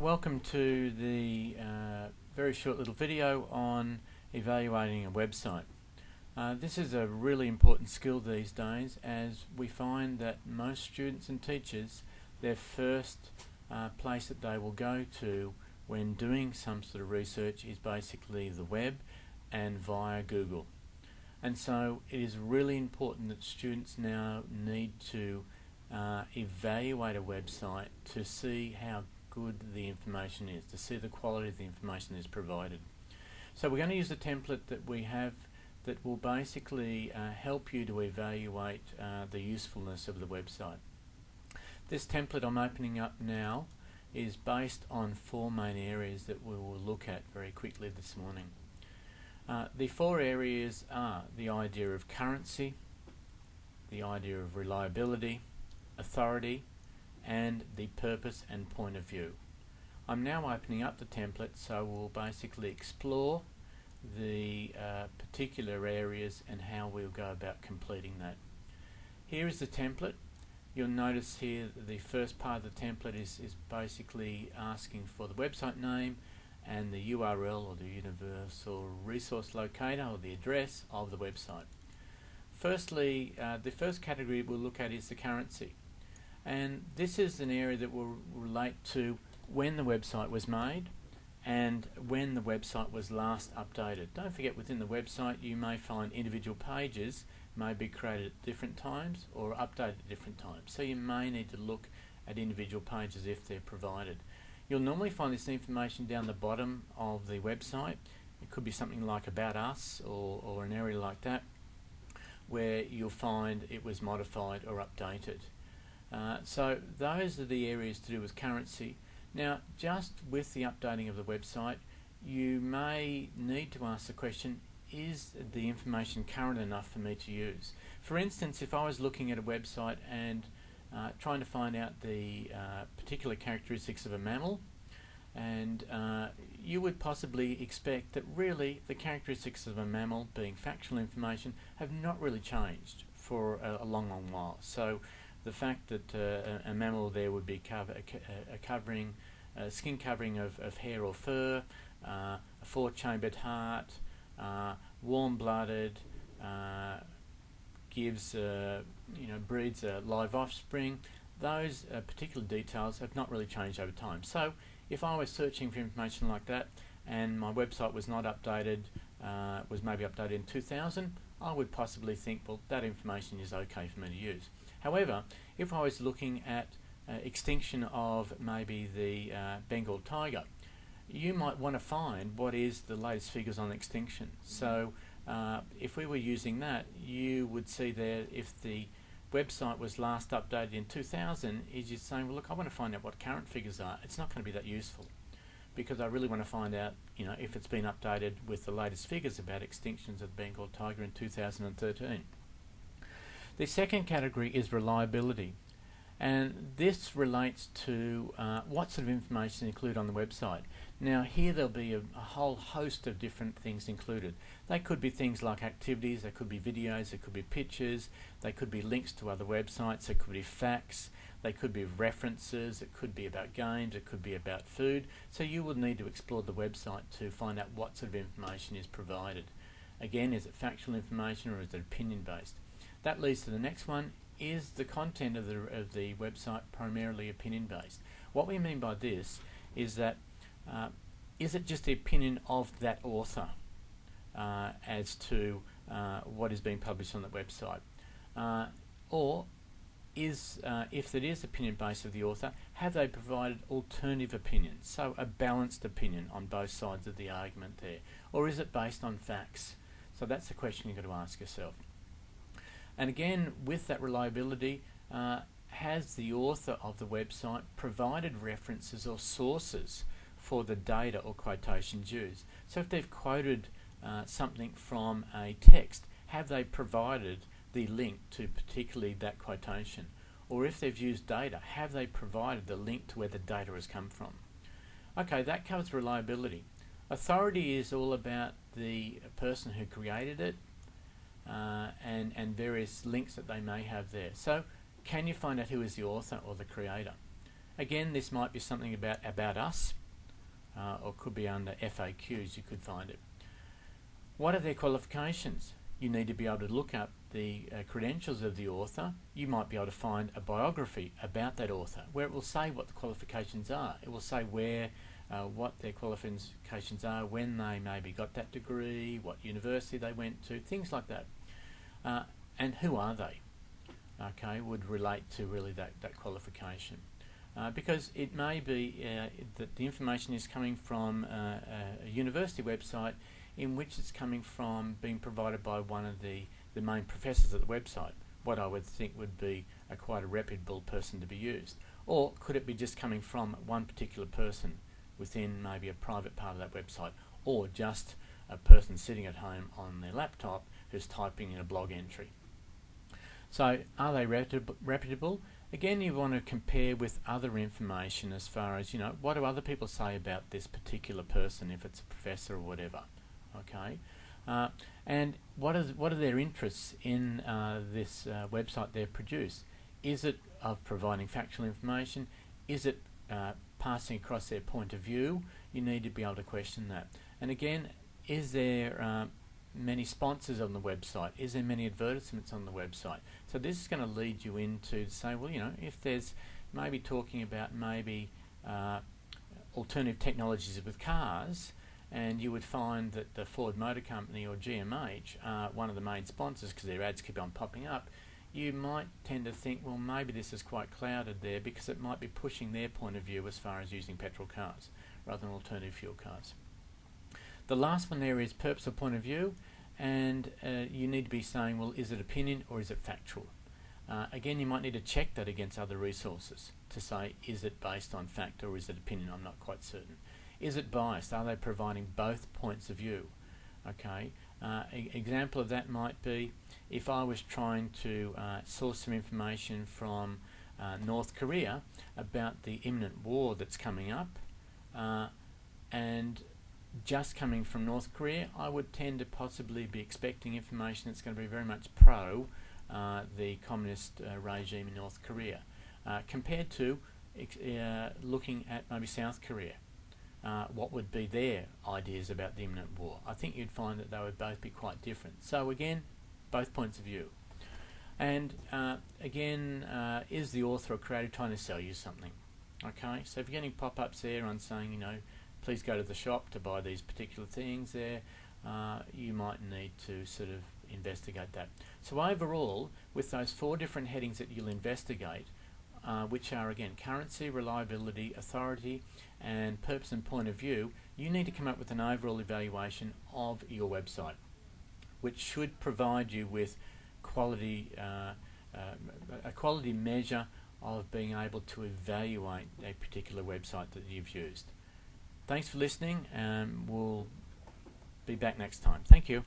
Welcome to the very short little video on evaluating a website. This is a really important skill these days, as we find that most students and teachers, their first place that they will go to when doing some sort of research is basically the web and via Google. And so it is really important that students now need to evaluate a website to see how good the information is, to see the quality of the information that is provided. So we're going to use a template that we have that will basically help you to evaluate the usefulness of the website. This template I'm opening up now is based on four main areas that we will look at very quickly this morning. The four areas are the idea of currency, the idea of reliability, authority, and the purpose and point of view. I'm now opening up the template, so we'll basically explore the particular areas and how we'll go about completing that. Here is the template. You'll notice here the first part of the template is basically asking for the website name and the URL, or the universal resource locator, or the address of the website. Firstly, the first category we'll look at is the currency. And this is an area that will relate to when the website was made and when the website was last updated. Don't forget, within the website you may find individual pages may be created at different times or updated at different times. So you may need to look at individual pages if they're provided. You'll normally find this information down the bottom of the website. It could be something like About Us or an area like that, where you'll find it was modified or updated. So those are the areas to do with currency. Now, just with the updating of the website, you may need to ask the question, is the information current enough for me to use? For instance, if I was looking at a website and trying to find out the particular characteristics of a mammal, and you would possibly expect that really the characteristics of a mammal, being factual information, have not really changed for a long while. So the fact that a mammal there would be a skin covering of hair or fur, a four-chambered heart, warm-blooded, breeds live offspring. Those particular details have not really changed over time. So if I was searching for information like that and my website was not updated, was maybe updated in 2000, I would possibly think, well, that information is okay for me to use. However, if I was looking at extinction of maybe the Bengal tiger, you might want to find what is the latest figures on extinction. So if we were using that, you would see there, if the website was last updated in 2000, is just saying, well, look, I want to find out what current figures are. It's not going to be that useful, because I really want to find out, if it's been updated with the latest figures about extinctions of the Bengal tiger in 2013. The second category is reliability, and this relates to what sort of information included on the website. Now here there'll be a whole host of different things included. They could be things like activities, they could be videos, they could be pictures, they could be links to other websites, they could be facts, they could be references, it could be about games, it could be about food. So you will need to explore the website to find out what sort of information is provided. Again, is it factual information or is it opinion based? That leads to the next one. Is the content of the website primarily opinion based? What we mean by this is that is it just the opinion of that author as to what is being published on the website? Or is, if it is opinion based of the author, have they provided alternative opinions? So a balanced opinion on both sides of the argument there. Or is it based on facts? So that's the question you've got to ask yourself. And again, with that reliability, has the author of the website provided references or sources for the data or quotations used? So if they've quoted something from a text, have they provided the link to particularly that quotation? Or if they've used data, have they provided the link to where the data has come from? Okay, that covers reliability. Authority is all about the person who created it, and various links that they may have there. So can you find out who is the author or the creator? Again, this might be something about us, or could be under FAQs, you could find it. What are their qualifications? You need to be able to look up the credentials of the author. You might be able to find a biography about that author where it will say what the qualifications are. It will say where, what their qualifications are, when they maybe got that degree, what university they went to, things like that. And who are they? Okay, would relate to really that qualification. Because it may be that the information is coming from a university website in which it's coming from being provided by one of the main professors at the website, what I would think would be quite a reputable person to be used. Or could it be just coming from one particular person within maybe a private part of that website, or just a person sitting at home on their laptop who's typing in a blog entry. So are they reputable? Again, you want to compare with other information as far as, what do other people say about this particular person, if it's a professor or whatever. Okay, and what are their interests in this website they've produced? Is it of providing factual information? Is it passing across their point of view? You need to be able to question that. And again, is there many sponsors on the website? Is there many advertisements on the website? So this is going to lead you into say, well, if there's maybe talking about maybe alternative technologies with cars, and you would find that the Ford Motor Company or GMH are one of the main sponsors because their ads keep on popping up, you might tend to think, well, maybe this is quite clouded there because it might be pushing their point of view as far as using petrol cars rather than alternative fuel cars. The last one there is purpose or point of view, and you need to be saying, well, is it opinion or is it factual? Again, you might need to check that against other resources to say, is it based on fact or is it opinion? I'm not quite certain. Is it biased? Are they providing both points of view? Okay. Example of that might be if I was trying to source some information from North Korea about the imminent war that's coming up, and just coming from North Korea, I would tend to possibly be expecting information that's going to be very much pro the communist regime in North Korea, compared to looking at maybe South Korea. What would be their ideas about the imminent war? I think you'd find that they would both be quite different. So again, both points of view. And again, is the author or creator trying to sell you something? Okay, so if you're getting pop-ups there on saying, please go to the shop to buy these particular things there, you might need to sort of investigate that. So overall, with those 4 different headings that you'll investigate, which are again currency, reliability, authority, and purpose and point of view, you need to come up with an overall evaluation of your website, which should provide you with quality, a quality measure of being able to evaluate a particular website that you've used. Thanks for listening, and we'll be back next time. Thank you.